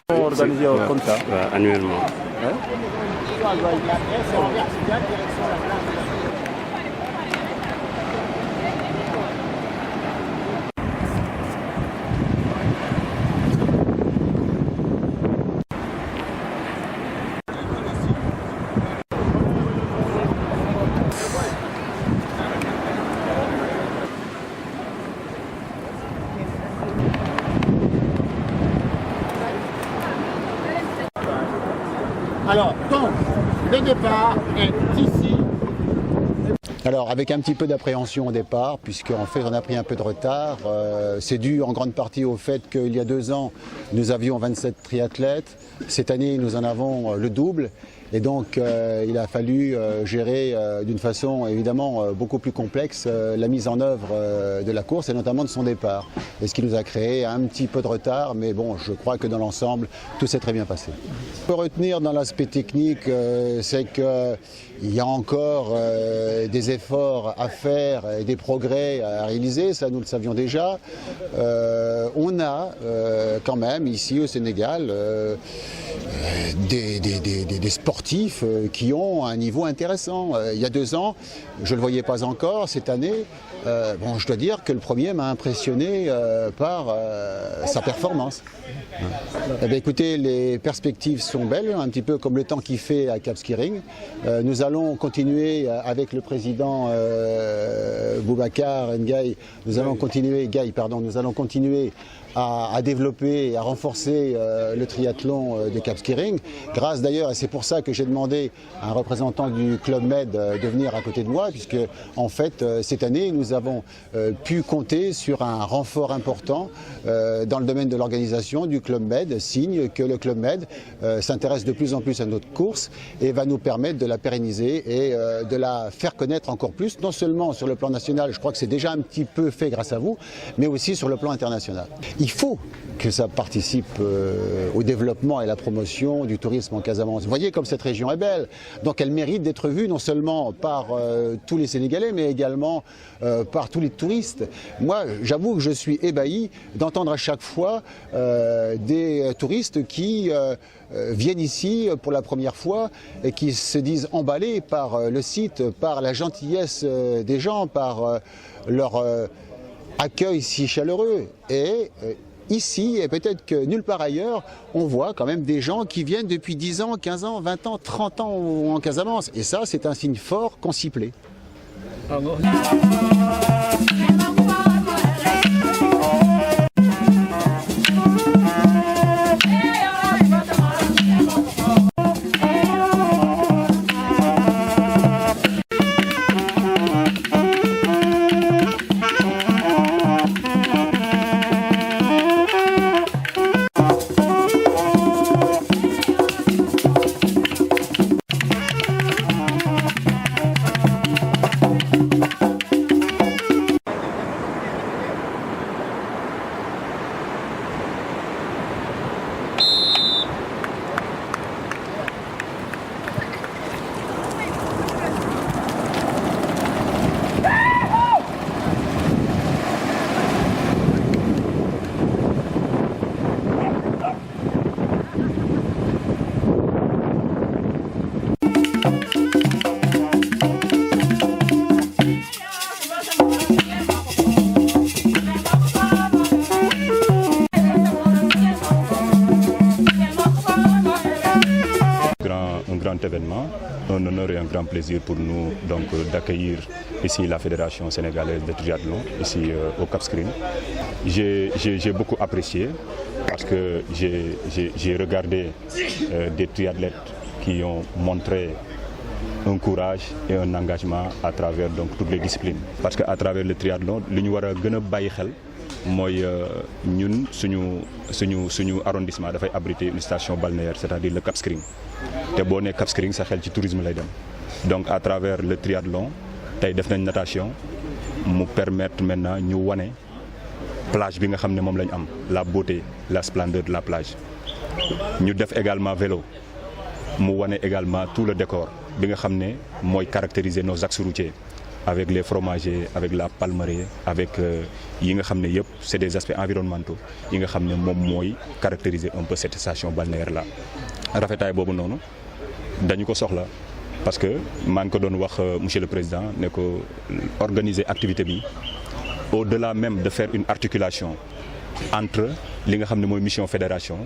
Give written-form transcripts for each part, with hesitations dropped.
Organisé comme ça annuellement. Alors, donc, le départ est ici. Alors, avec un petit peu d'appréhension au départ, puisqu'en fait on a pris un peu de retard. C'est dû en grande partie au fait qu'il y a 2 ans, nous avions 27 triathlètes. Cette année, nous en avons le double. Et donc, il a fallu gérer d'une façon évidemment beaucoup plus complexe la mise en œuvre de la course et notamment de son départ. Et ce qui nous a créé un petit peu de retard, mais bon, je crois que dans l'ensemble, tout s'est très bien passé. Ce qu'on peut retenir dans l'aspect technique, c'est qu'il y a encore des efforts à faire et des progrès à réaliser, ça nous le savions déjà. On a quand même ici au Sénégal des sportifs qui ont un niveau intéressant. Il y a 2 ans, je ne le voyais pas encore. Cette année, bon, je dois dire que le premier m'a impressionné par sa performance. Eh bien, écoutez, les perspectives sont belles, un petit peu comme le temps qu'il fait à Cap Skirring. Nous allons continuer avec le président Boubacar Ndiaye, nous allons continuer à développer et à renforcer le triathlon de Cap Skirring. Grâce d'ailleurs, et c'est pour ça que j'ai demandé à un représentant du Club Med de venir à côté de moi, puisque en fait cette année nous avons pu compter sur un renfort important dans le domaine de l'organisation du Club Med, signe que le Club Med s'intéresse de plus en plus à notre course et va nous permettre de la pérenniser et de la faire connaître encore plus, non seulement sur le plan national, je crois que c'est déjà un petit peu fait grâce à vous, mais aussi sur le plan international. Il faut que ça participe au développement et à la promotion du tourisme en Casamance. Vous voyez comme cette région est belle, donc elle mérite d'être vue non seulement par tous les Sénégalais, mais également par tous les touristes. Moi, j'avoue que je suis ébahi d'entendre à chaque fois des touristes qui viennent ici pour la première fois et qui se disent emballés par le site, par la gentillesse des gens, par leur accueil si chaleureux. Et ici, et peut-être que nulle part ailleurs, on voit quand même des gens qui viennent depuis 10 ans, 15 ans, 20 ans, 30 ans en Casamance. Et ça, c'est un signe fort qu'on s'y plaît. Événement, un honneur et un grand plaisir pour nous donc d'accueillir ici la Fédération sénégalaise de triathlon ici au Cap Skirring. J'ai beaucoup apprécié parce que j'ai regardé des triathlètes qui ont montré un courage et un engagement à travers donc toutes les disciplines. Parce qu'à travers le triathlon li ñu war a gën a bàyyi xel mooy ñun suñu arrondissement dafay abriter une station balnéaire, c'est-à-dire le Cap Skirring te boo nee Cap Skirring sa xel ci tourisme lay dem. Donc à travers le triathlon tey def nañ natation mu permettre maintenant ñu wane plage bi nga xam ne moom la ñu am, la beauté, la splendeur de la plage. Ñu def également vélo mu wane également tout le décor bi nga xam ne mooy caractériser nos axes routiers avec les fromagers, avec la palmeraie, avec yi nga xam ne yëpp c'est des aspects environnementaux yi nga xam ne moom mooy caractériser un peu cette station balnéaire là. Rafetaay boobu noonu dañu ko soxla parce que maa ngi ko doon wax monsieur le président ne ko organiser activité bi au-delà même de faire une articulation entre li nga xam ne mooy mission fédération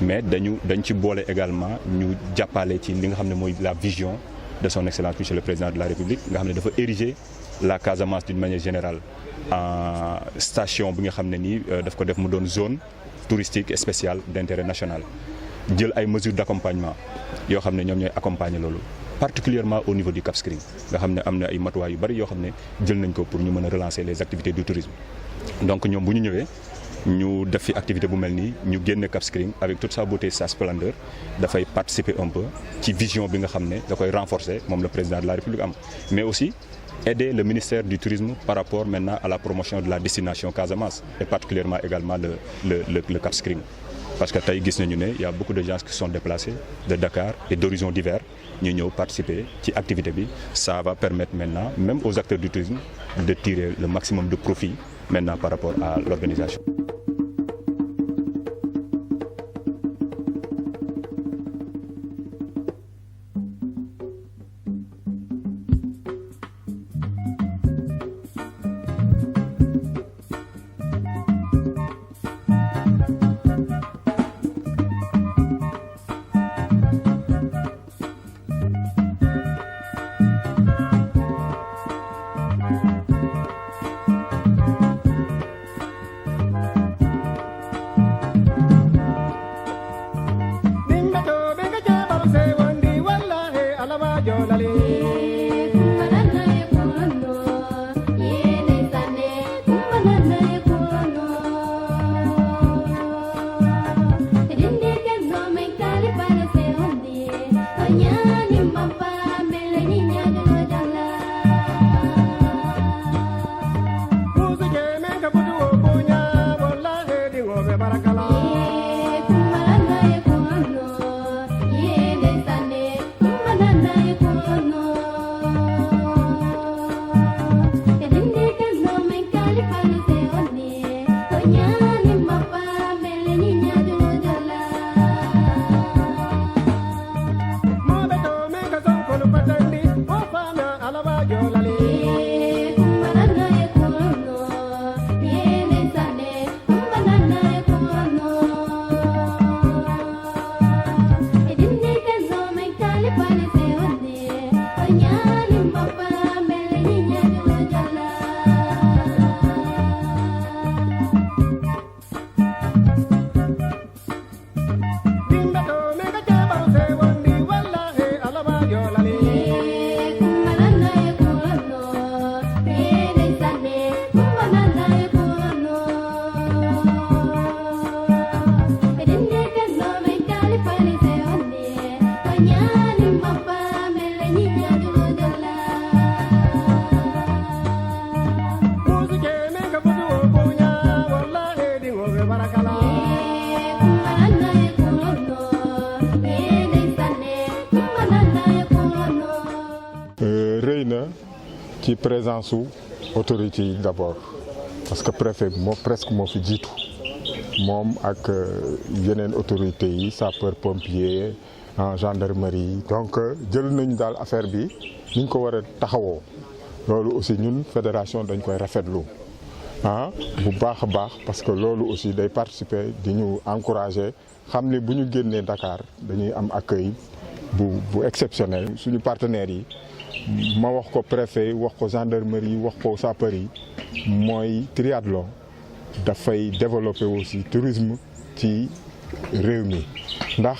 mais dañ ci boole également ñu jàppale ci li nga xam ne mooy la vision de son excellence monsieur le président de la République nga xam ne dafa ériger la Casamance d'une manière générale en station bi nga xam ne nii daf ko def mu doon zone touristique et spéciale d'intérêt national jël ay mesures d'accompagnement yoo xam ne ñoom ñooy accompagner loolu particulièrement au niveau du Cap Skirring nga xam ne am na ay matuwaay yu bari yoo xam ne jël nañ ko pour ñu mën a relancer les activités du tourisme. Donc ñoom bu ñu ñëwee ñu def fi activité bu mel nii ñu génne Cap Skirring avec toute sa beauté, sa splendeur dafay participer un peu ci vision bi nga xam ne da koy renforcer moom le président de la République am, mais aussi aider le ministère du tourisme par rapport maintenant à la promotion de la destination Casamance et particulièrement également le Cap Skirring. Parce que tey gis nañu ne y a beaucoup de gens qui sont déplacés de Dakar et d'horizons divers ñu ñëw participer ci activité bi. Ça va permettre maintenant même aux acteurs du tourisme de tirer le maximum de profit maintenant par rapport à l'organisation. ci présence su autorité yi d'abord parce que préfet bi moo presque moo fi jiitu moom ak yeneen autorités yi sapeur pompier en gendarmerie donc jël nañu daal affaire bi ni ñu ko war a taxawoo loolu aussi ñun fédération dañ koy rafetlu bu baax a baax parce que loolu aussi day participer di ñu encourager xam ne bu ñu génnee Dakar dañuy am accueil bu exceptionnel suñu partenaires yi. Ma wax ko préfet wax ko gendarmerie wax ko sapeur yi mooy triathlon dafay développer aussi tourisme ci réew mi ndax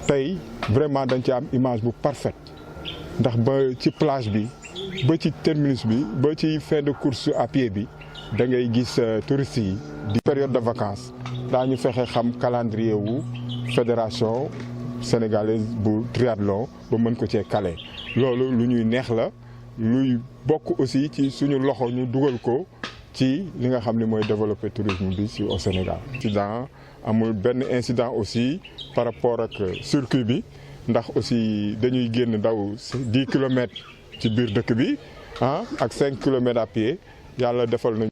tey vraiment dañ ci am image bu parfaite ndax ba ci plage bi ba ci terminus bi ba ci fin de course à pied bi da ngay gis touristes yi di période de vacances daañu fexe xam calendrier wu fédération sénégalaise bu triathlon ba mën ko cee kale loolu lu ñuy neex la luy bokk aussi ci suñu loxo ñu dugal ko ci li nga xam ne mooy développer tourisme bi ci au Sénégal. Incident amul benn incident aussi par rapport ak circuit bi ndax aussi dañuy génn daw 10 kilomètres ci biir dëkk bi ak 5 kilomètres à pied yàlla defal nañu.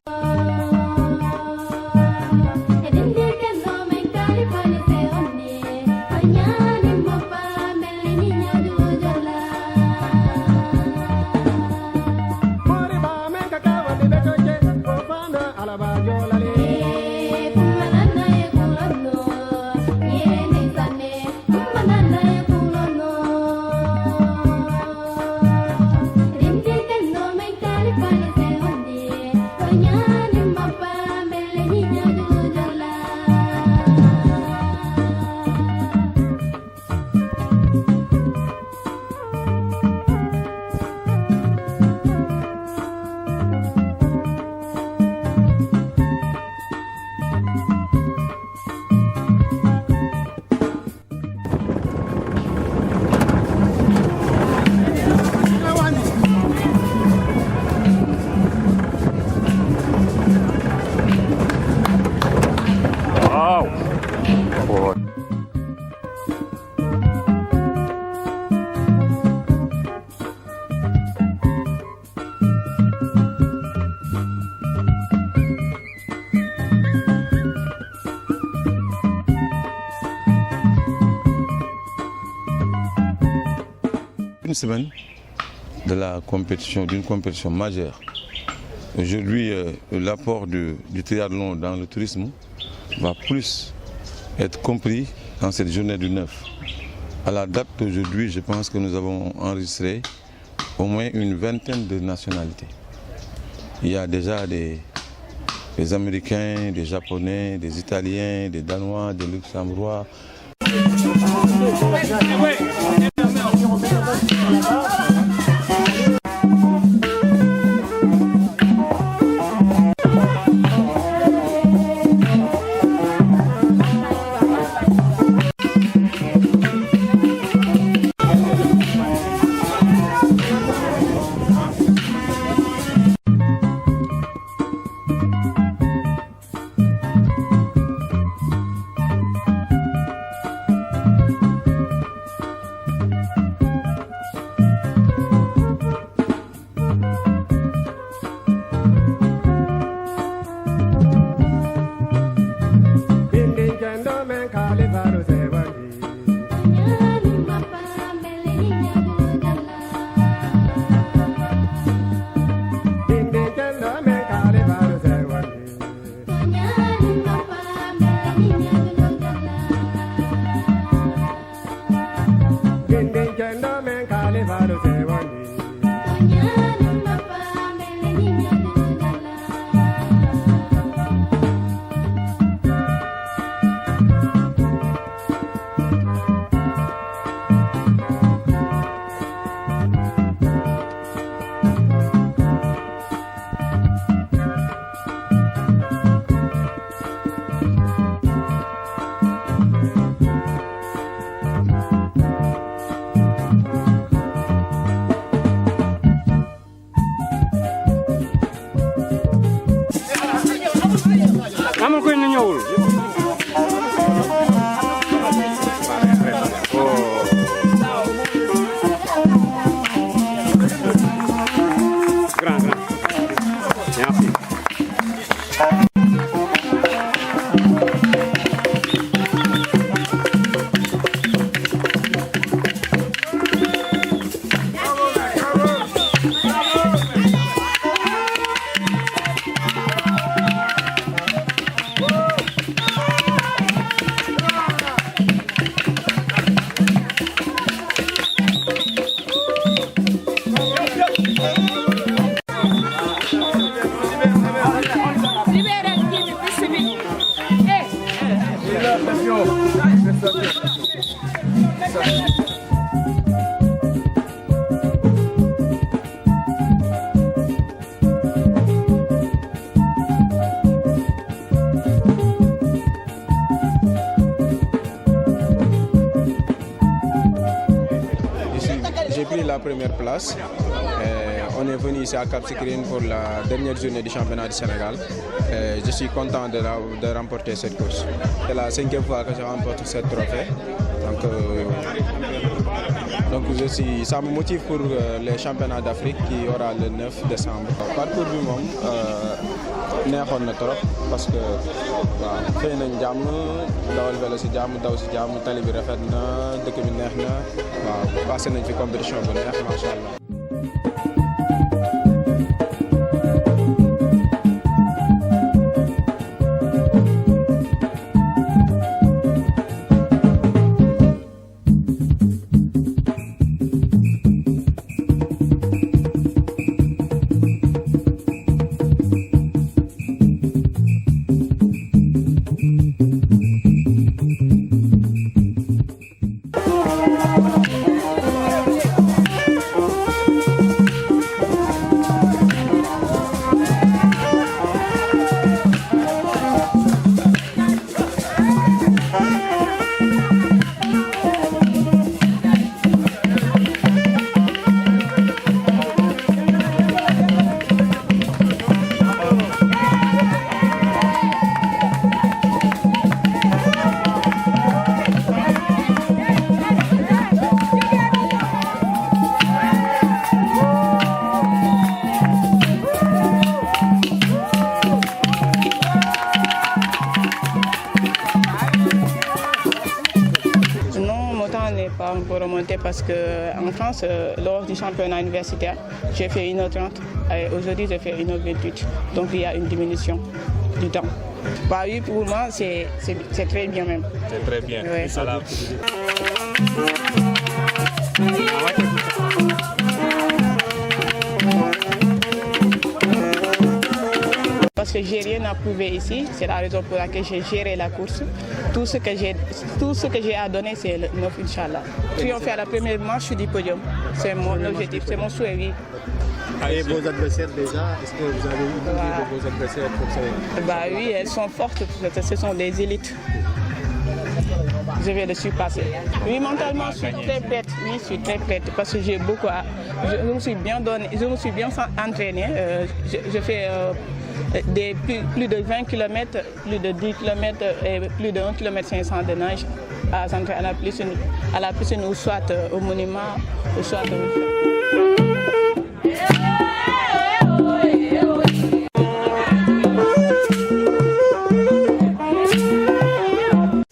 Une semaine de la compétition, d'une compétition majeure. Aujourd'hui, l'apport du triathlon dans le tourisme va plus être compris dans cette journée du 9. À la date d'aujourd'hui, je pense que nous avons enregistré au moins une vingtaine de nationalités. Il y a déjà des Américains, des Japonais, des Italiens, des Danois, des Luxembourgeois. J'ai pris la première place. On est venu ici à Cap Skirring pour la dernière journée du championnat du Sénégal. Je suis content de remporter cette course. C'est la 5e fois que je remporte ce trophée. Donc ça me motive pour les championnats d'Afrique qui aura le 9 décembre. Parcours du monde, neexoon na trop parce que waaw xëy nañ jàmm dawal vélo si jàmm daw si jàmm tali bi rafet na dëkk bi neex na waaw passé nañ fi compétition bu neex macha allah. Pas encore remonté parce qu'en France, lors du championnat universitaire, j'ai fait 1h30 et aujourd'hui je fais 1h28. Donc il y a une diminution du temps. Bah oui, pour moi c'est très bien même. C'est très bien. Ouais. Parce que j'ai rien à prouver ici, c'est la raison pour laquelle j'ai géré la course. Tout ce que j'ai à donner, c'est le 9, Inch'Allah. Triompher à la première marche du podium, c'est mon objectif, c'est mon souhait, oui. Et vos adversaires déjà, est-ce que vous avez une idée de vos adversaires pour ça? Bah oui, elles sont fortes, ce sont des élites. Je vais le surpasser. Oui, mentalement, je suis très prête. Oui, je suis très prête parce que j'ai beaucoup à... Je me suis bien donné, je me suis bien entraînée. Je fais plus de 20 km, plus de 10 km et plus de 1 km 500 de nage à la piscine ou soit au monument ou soit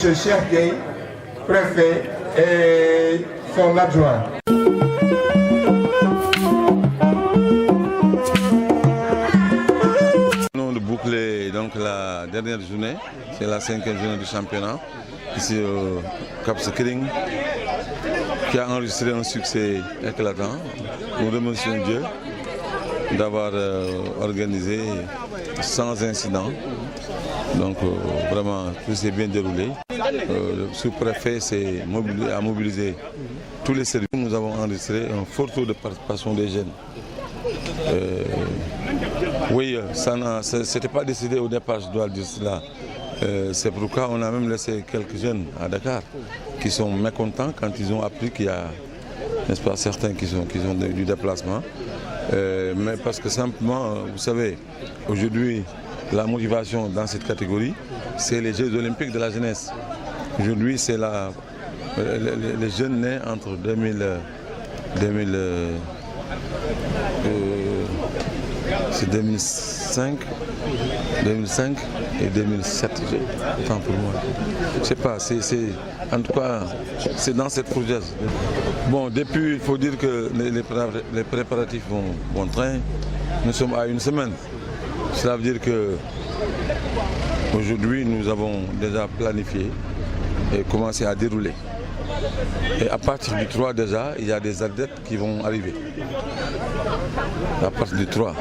Ce Cheikh Gueye, préfet et son adjoint. De boucler donc la dernière journée, c'est la 5e journée du championnat, ici au Cap Skirring, qui a enregistré un succès éclatant. Nous remercions Dieu d'avoir organisé sans incident. Donc vraiment tout s'est bien déroulé. Le sous-préfet a mobilisé tous les services. Nous avons enregistré un fort taux de participation des jeunes. Oui, ça n'était pas décidé au départ, je dois le dire cela. C'est pourquoi on a même laissé quelques jeunes à Dakar qui sont mécontents quand ils ont appris qu'il y a, n'est-ce pas, certains qui ont du déplacement. Mais parce que simplement, vous savez, aujourd'hui, la motivation dans cette catégorie, c'est les Jeux olympiques de la jeunesse. Aujourd'hui, c'est les jeunes nés entre 2005 et 2007, autant pour moi. Je sais pas, en tout cas, c'est dans cette fourgette. Bon, depuis, il faut dire que les préparatifs vont bon train. Nous sommes à une semaine. Cela veut dire que aujourd'hui, nous avons déjà planifié et commencé à dérouler. Et à partir du 3 déjà, il y a des athlètes qui vont arriver. À partir du 3,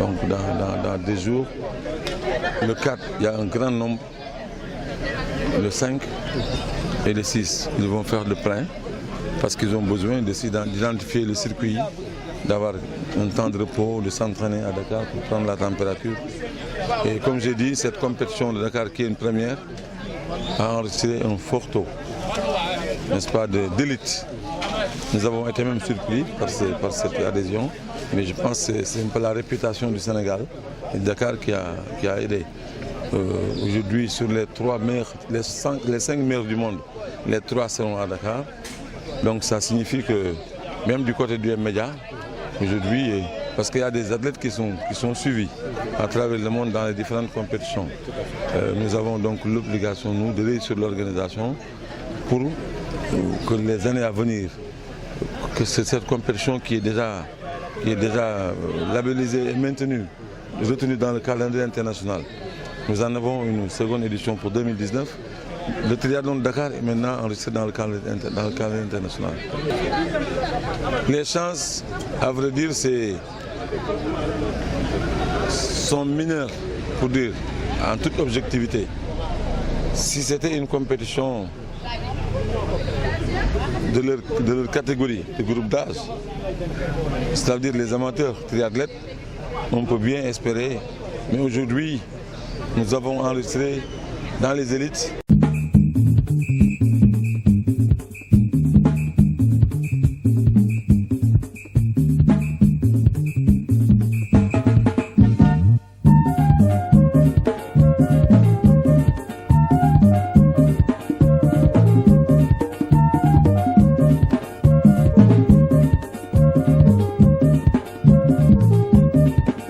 donc dans des jours. Le 4, il y a un grand nombre. Le 5 et le 6, ils vont faire le plein. parce qu'ils ont besoin d'identifier le circuit, d'avoir un temps de repos, de s'entraîner à Dakar pour prendre la température. Et comme j'ai dit, cette compétition de Dakar qui est une première a enregistré un fort taux, n'est-ce pas, d'élite. Nous avons été même surpris par cette adhésion, mais je pense que c'est un peu la réputation du Sénégal et de Dakar qui a aidé. Aujourd'hui, sur les 5 meilleurs du monde, les 3 seront à Dakar. Donc ça signifie que même du côté du M-Média, aujourd'hui, parce qu'il y a des athlètes qui sont suivis à travers le monde dans les différentes compétitions. Nous avons donc l'obligation, nous, de veiller sur l'organisation pour que les années à venir, que cette compétition qui est déjà labellisée et maintenue, retenue dans le calendrier international. Nous en avons une seconde édition pour 2019. Le triathlon de Dakar est maintenant enregistré dans le calendrier international. Les chances, à vrai dire, sont mineures, pour dire, en toute objectivité. Si c'était une compétition de leur catégorie, de groupe d'âge, c'est-à-dire les amateurs triathlètes, on peut bien espérer. Mais aujourd'hui, nous avons enregistré dans les élites